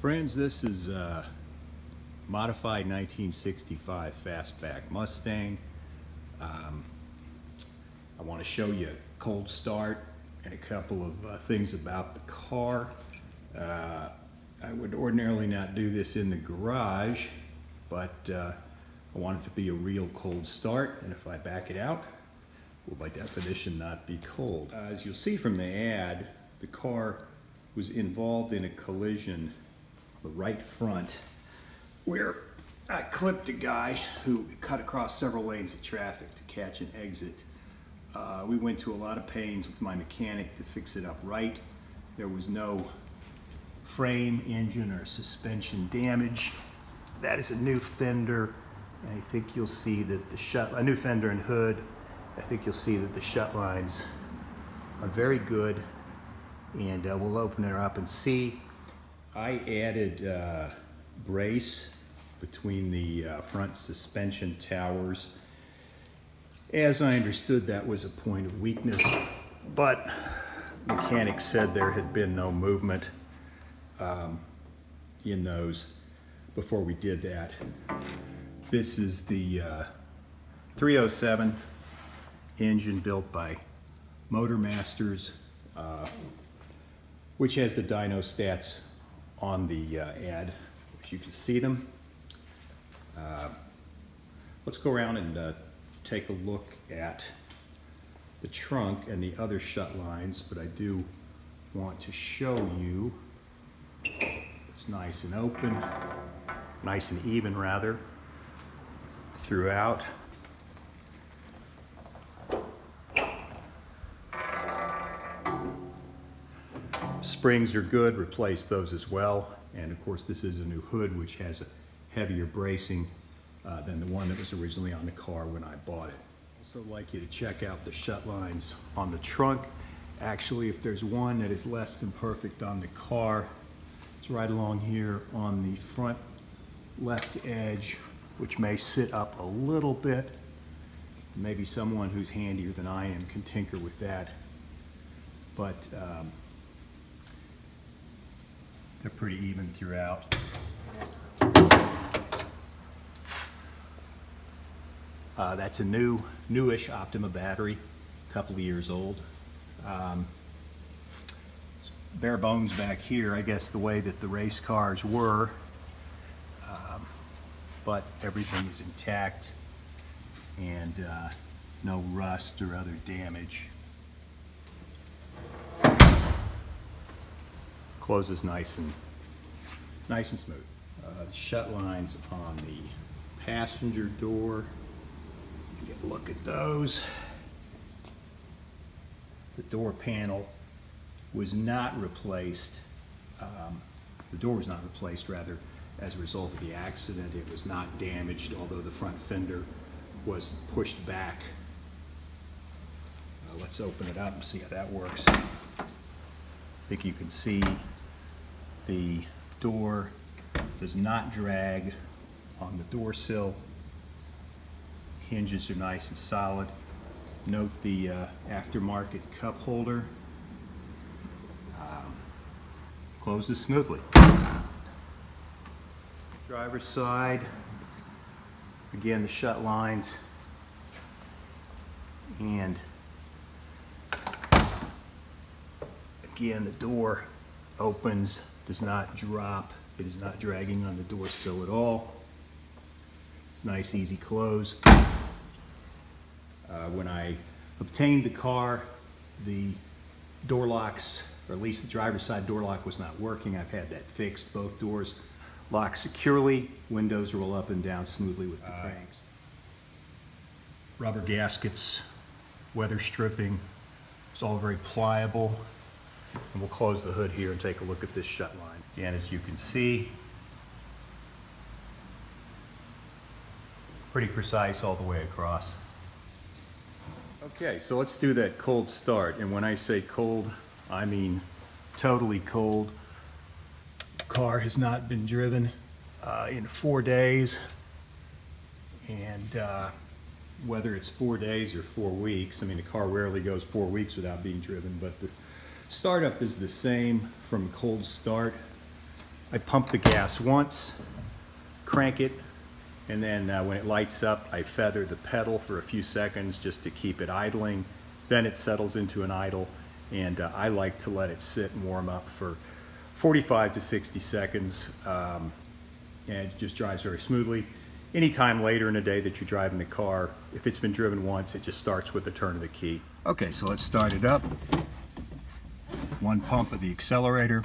Friends, this is a modified 1965 Fastback Mustang. I want to show you a cold start and a couple of things about the car. I would ordinarily not do this in the garage, but I want it to be a real cold start, and if I back it out, will by definition not be cold. As you'll see from the ad, the car was involved in a collision on the right front where I clipped a guy who cut across several lanes of traffic to catch an exit. We went to a lot of pains with my mechanic to fix it up right. There was no frame, engine, or suspension damage. That is a new fender, and I think you'll see that a new fender and hood. I think you'll see that the shut lines are very good, and we'll open it up and see. I added brace between the front suspension towers. As I understood, that was a point of weakness, but mechanics said there had been no movement in those before we did that. This is the 307 engine built by Motor Masters, which has the dyno stats on the ad, if you can see them. Let's go around and take a look at the trunk and the other shut lines, but I do want to show you it's nice and open, nice and even rather, throughout. Springs are good, replace those as well. And of course this is a new hood which has a heavier bracing than the one that was originally on the car when I bought it. Also like you to check out the shut lines on the trunk. Actually, if there's one that is less than perfect on the car, it's right along here on the front left edge, which may sit up a little bit. Maybe someone who's handier than I am can tinker with that. But they're pretty even throughout. That's a newish Optima battery, a couple of years old. Bare bones back here, I guess the way that the race cars were, but everything is intact and no rust or other damage. Closes nice and smooth. The shut lines on the passenger door. Get a look at those. The door panel was not replaced. The door was not replaced, rather, as a result of the accident. It was not damaged, although the front fender was pushed back. Let's open it up and see how that works. I think you can see the door does not drag on the door sill. Hinges are nice and solid. Note the aftermarket cup holder. Closes smoothly. Driver's side. Again, the shut lines. And again, the door opens, does not drop. It is not dragging on the door sill at all. Nice, easy close. When I obtained the car, the door locks, or at least the driver's side door lock, was not working. I've had that fixed. Both doors lock securely. Windows roll up and down smoothly with the cranks. Rubber gaskets, weather stripping. It's all very pliable. And we'll close the hood here and take a look at this shut line. Again, as you can see, pretty precise all the way across. Okay, so let's do that cold start. And when I say cold, I mean totally cold. The car has not been driven in 4 days. And whether it's 4 days or 4 weeks, I mean, the car rarely goes 4 weeks without being driven, but the startup is the same from cold start. I pump the gas once, crank it, and then when it lights up, I feather the pedal for a few seconds just to keep it idling. Then it settles into an idle, and I like to let it sit and warm up for 45 to 60 seconds, and it just drives very smoothly. Anytime later in the day that you're driving the car, if it's been driven once, it just starts with the turn of the key. Okay, so let's start it up. One pump of the accelerator.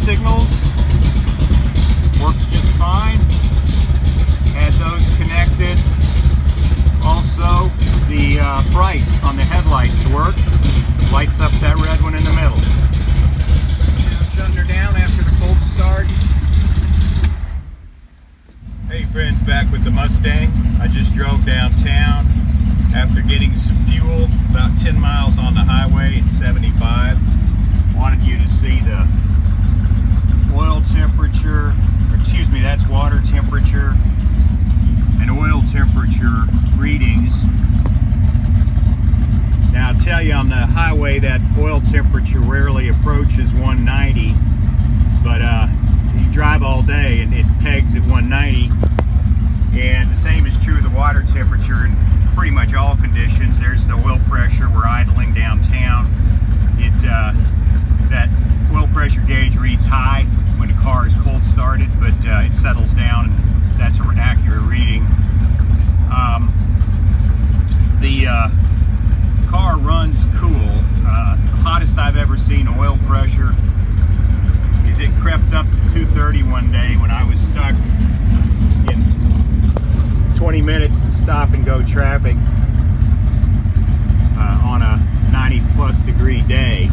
Signals works just fine. Had those connected. Also, the brights on the headlights work. Lights up that red one in the middle. Now shutting her down after the cold start. Hey friends, back with the Mustang. I just drove downtown after getting some fuel, about 10 miles on the highway at 75. Wanted you to see the oil temperature, or excuse me, that's water temperature and oil temperature readings. Now I'll tell you, on the highway that oil temperature rarely approaches 190, but you drive all day and it pegs at 190, and the same is true of the water temperature in pretty much all conditions. There's the oil pressure. We're idling downtown. That oil pressure gauge reads high when the car is cold started, but it settles down, and that's an accurate reading. The car runs cool. The hottest I've ever seen oil pressure is it crept up to 230 one day when I was stuck in 20 minutes in stop and go traffic on a 90+ degree day.